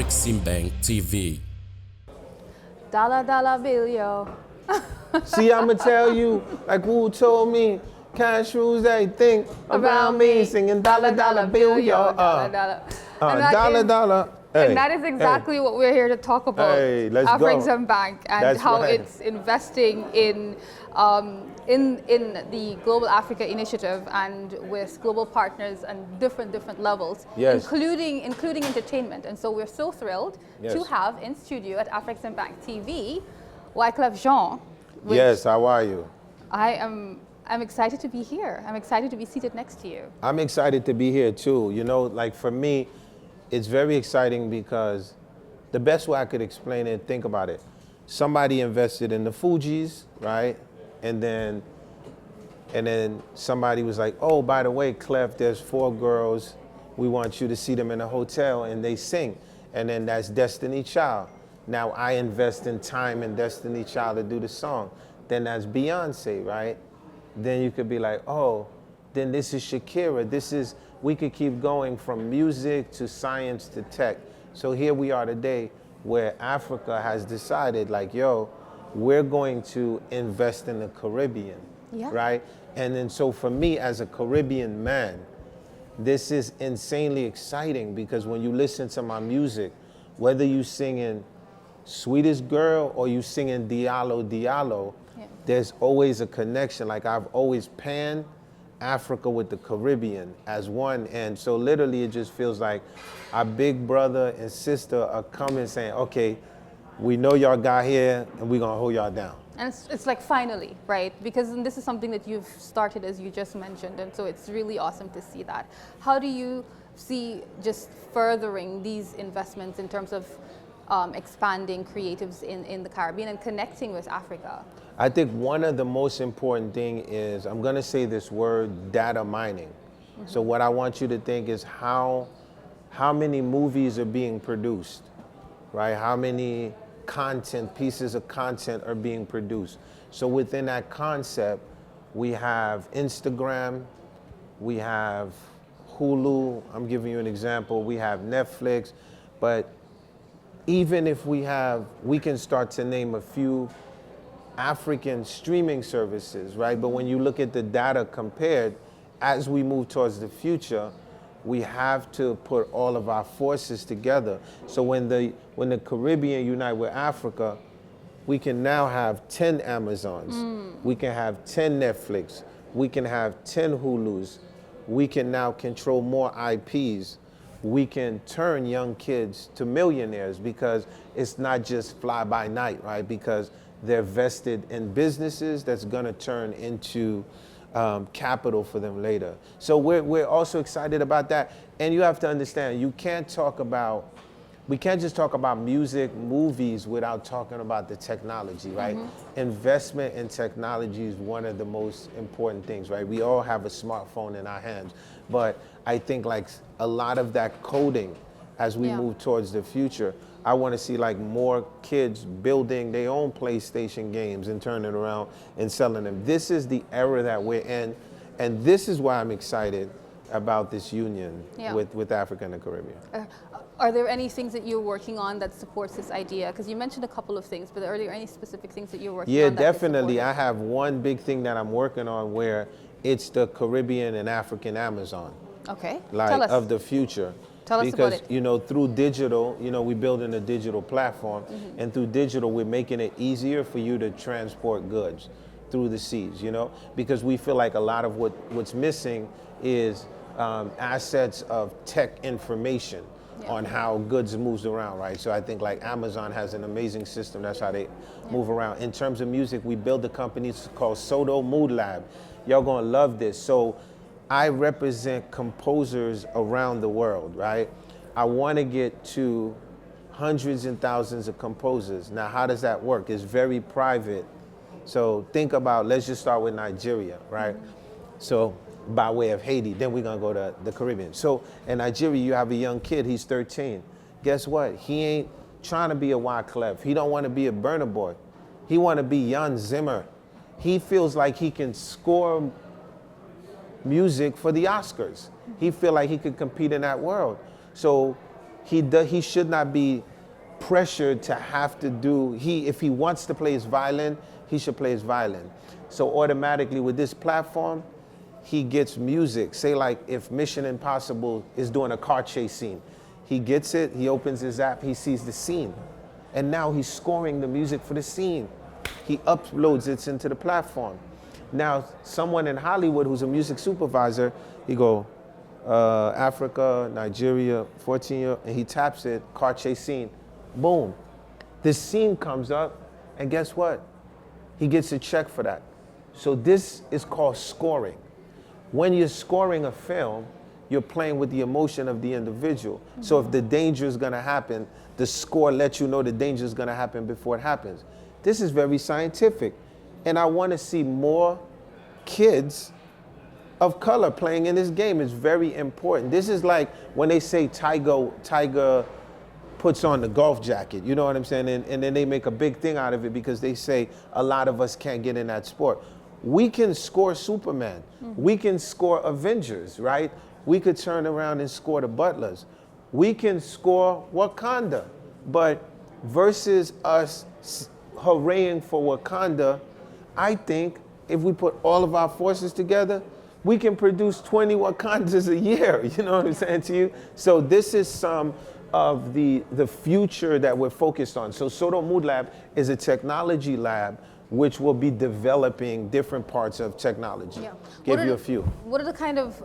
Afreximbank TV. Dollar bill, yo. See, I'ma tell you, like Wu told me, cash rules everything around me, singing dollar bill, yo. Dollar. Dollar. Hey, And that is exactly what we're here to talk about. Hey, let's go. Afreximbank and That's how right. it's investing in the Global Africa Initiative and with global partners and different levels, Yes. including entertainment. And so we're so thrilled Yes. to have in studio at Afreximbank TV, Wyclef Jean. which Yes, how are you? I'm excited to be here. I'm excited to be seated next to you. I'm excited to be here too. You know, like for me, it's very exciting because the best way I could explain it, think about it. Somebody invested in the Fugees, right? And then somebody was like, oh, by the way, Clef, there's 4 girls. We want you to see them in a hotel and they sing. And then that's Destiny Child. Now I invest in time in Destiny Child to do the song. Then that's Beyonce, right? Then you could be like, oh, then this is Shakira. We could keep going from music to science to tech. So here we are today where Africa has decided like, yo, we're going to invest in the Caribbean, right? And then so for me as a Caribbean man, this is insanely exciting because when you listen to my music, whether you singing Sweetest Girl or you singing Diallo, there's always a connection. Like I've always panned Africa with the Caribbean as one. And so literally it just feels like our big brother and sister are coming saying, okay, we know y'all got here and we're gonna hold y'all down. And it's like finally, right? Because this is something that you've started as you just mentioned. And so it's really awesome to see that. How do you see just furthering these investments in terms of expanding creatives in the Caribbean and connecting with Africa? I think one of the most important thing is, I'm gonna say this word, data mining. Mm-hmm. So what I want you to think is how many movies are being produced, right? How many pieces of content are being produced. So within that concept, we have Instagram, we have Hulu, I'm giving you an example, we have Netflix, but even if we can start to name a few African streaming services, right? But when you look at the data compared, as we move towards the future, we have to put all of our forces together. So when the Caribbean unite with Africa, we can now have 10 Amazons, we can have 10 Netflix, we can have 10 Hulus, we can now control more IPs. We can turn young kids to millionaires because it's not just fly by night, right? Because they're vested in businesses that's gonna turn into capital for them later. So we're also excited about that. And you have to understand, we can't just talk about music, movies without talking about the technology, right? Mm-hmm. Investment in technology is one of the most important things, right? We all have a smartphone in our hands, but I think like a lot of that coding as we move towards the future, I want to see like more kids building their own PlayStation games and turning around and selling them. This is the era that we're in, and this is why I'm excited about this union with Africa and the Caribbean. Are there any things that you're working on that supports this idea? Because you mentioned a couple of things, but are there any specific things that you're working on? Yeah, definitely. I have one big thing that I'm working on where it's the Caribbean and African Amazon. Okay, like tell us. Of the future. Tell us because, about it. you know, through digital, you know, we're building a digital platform, and through digital, we're making it easier for you to transport goods through the seas, you know, because we feel like a lot of what's missing is assets of tech information on how goods moves around, right? So I think like Amazon has an amazing system. That's how they move around. In terms of music, we build a company called Soto Mood Lab. Y'all gonna love this. So I represent composers around the world, right? I want to get to hundreds and thousands of composers. Now, how does that work? It's very private. So think about, let's just start with Nigeria, right? So by way of Haiti, then we're gonna go to the Caribbean. So in Nigeria, you have a young kid, he's 13. Guess what? He ain't trying to be a Wyclef. He don't want to be a Burna Boy. He want to be Jan Zimmer. He feels like he can score music for the Oscars. He feel like he could compete in that world. So He should not be pressured to have to do, if he wants to play his violin, he should play his violin. So automatically with this platform, he gets music. Say like if Mission Impossible is doing a car chase scene, he gets it, he opens his app, he sees the scene. And now he's scoring the music for the scene. He uploads it into the platform. Now, someone in Hollywood who's a music supervisor, he go, Africa, Nigeria, 14-year, and he taps it, car chase scene. Boom. This scene comes up, and guess what? He gets a check for that. So this is called scoring. When you're scoring a film, you're playing with the emotion of the individual. Mm-hmm. So if the danger is gonna happen, the score lets you know the danger is gonna happen before it happens. This is very scientific. And I wanna see more kids of color playing in this game. It's very important. This is like when they say Tiger puts on the golf jacket, you know what I'm saying? And then they make a big thing out of it because they say a lot of us can't get in that sport. We can score Superman. Mm-hmm. We can score Avengers, right? We could turn around and score the Butlers. We can score Wakanda. But versus us hurraying for Wakanda, I think if we put all of our forces together, we can produce 20 Wakandas a year, you know what I'm saying to you? So this is some of the future that we're focused on. So Soto Mood Lab is a technology lab which will be developing different parts of technology. Yeah. Give you a few. What are the kind of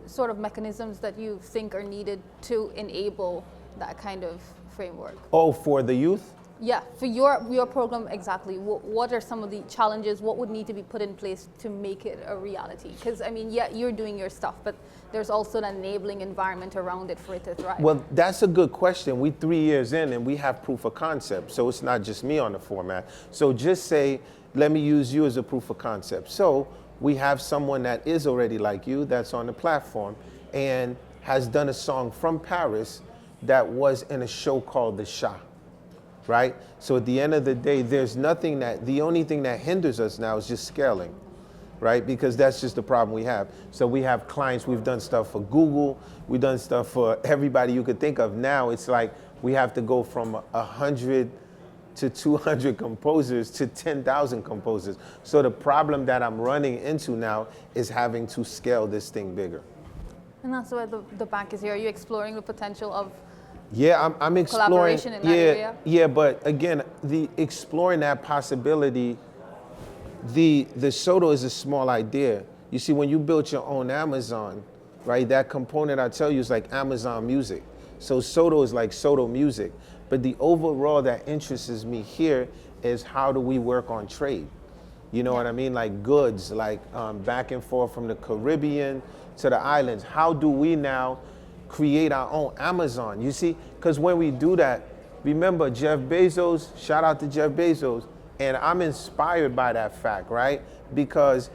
sort of mechanisms that you think are needed to enable that kind of framework? Oh, for the youth? Yeah, for your program exactly. What are some of the challenges? What would need to be put in place to make it a reality? Because I mean, yeah, you're doing your stuff, but there's also an enabling environment around it for it to thrive. Well, that's a good question. We're 3 years in and we have proof of concept. So it's not just me on the format. So just say, let me use you as a proof of concept. So we have someone that is already like you that's on the platform and has done a song from Paris that was in a show called The Shah. Right? So at the end of the day, the only thing that hinders us now is just scaling, right? Because that's just the problem we have. So we have clients, we've done stuff for Google, we've done stuff for everybody you could think of. Now it's like we have to go from 100 to 200 composers to 10,000 composers. So the problem that I'm running into now is having to scale this thing bigger. And that's where the bank is here. Are you exploring the potential of Yeah, I'm exploring. Collaboration in that area? Yeah, but again, exploring that possibility, the Soto is a small idea. You see, when you built your own Amazon, right, that component I tell you is like Amazon Music. So Soto is like Soto Music. But the overall that interests me here is how do we work on trade? You know what I mean? Like goods, like back and forth from the Caribbean to the islands. How do we now create our own Amazon? You see, because when we do that, remember Jeff Bezos, shout out to Jeff Bezos, and I'm inspired by that fact, right? Because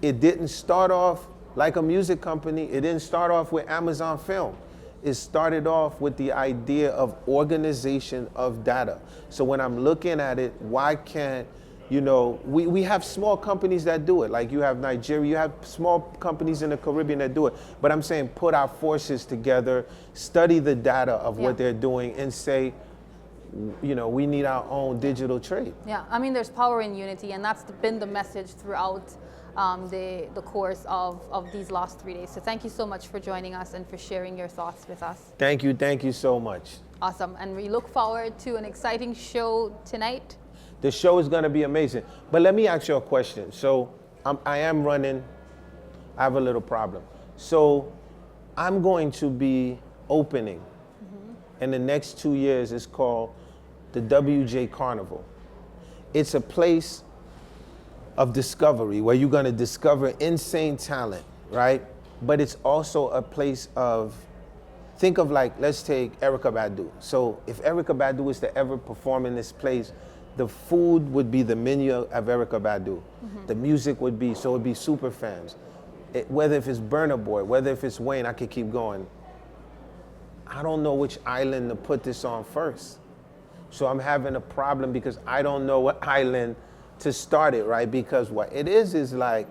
it didn't start off like a music company. It didn't start off with Amazon Film. It started off with the idea of organization of data. So when I'm looking at it, why can't, you know, we have small companies that do it. Like you have Nigeria, you have small companies in the Caribbean that do it. But I'm saying put our forces together, study the data of what they're doing and say, you know, we need our own digital trade. Yeah, I mean, there's power in unity, and that's been the message throughout the course of these last 3 days. So thank you so much for joining us and for sharing your thoughts with us. Thank you so much. Awesome, and we look forward to an exciting show tonight. The show is going to be amazing. But let me ask you a question. So I am running, I have a little problem. So I'm going to be opening in the next 2 years. It's called the WJ Carnival. It's a place of discovery where you're going to discover insane talent, right? But it's also a place of, think of like, let's take Erykah Badu. So if Erykah Badu was to ever perform in this place, the food would be the menu of Erykah Badu. The music would be, so it'd be super fans. Whether if it's Burna Boy, whether if it's Wayne, I could keep going. I don't know which island to put this on first. So I'm having a problem because I don't know what island to start it, right? Because what it is like,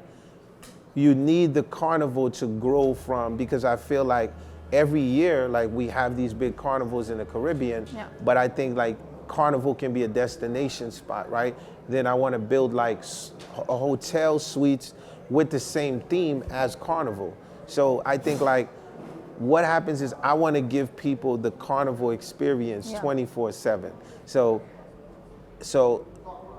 you need the carnival to grow from, because I feel like every year, like we have these big carnivals in the Caribbean, but I think like Carnival can be a destination spot, right? Then I want to build like a hotel suites with the same theme as Carnival. So I think like what happens is I want to give people the Carnival experience 24/7. So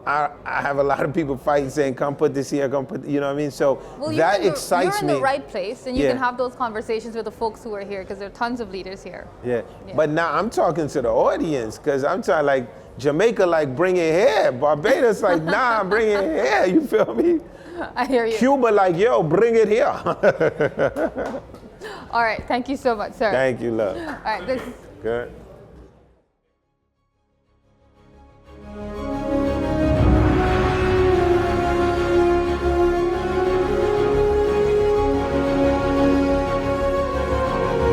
I have a lot of people fighting saying, come put this here, come put, you know what I mean? So that excites me. You're in the right place, and you can have those conversations with the folks who are here, because there are tons of leaders here. Yeah, but now I'm talking to the audience, because I'm talking like Jamaica, like bring it here. Barbados, like nah, bring it here. You feel me? I hear you. Cuba, like yo, bring it here. All right, thank you so much, sir. Thank you, love. All right, this is good.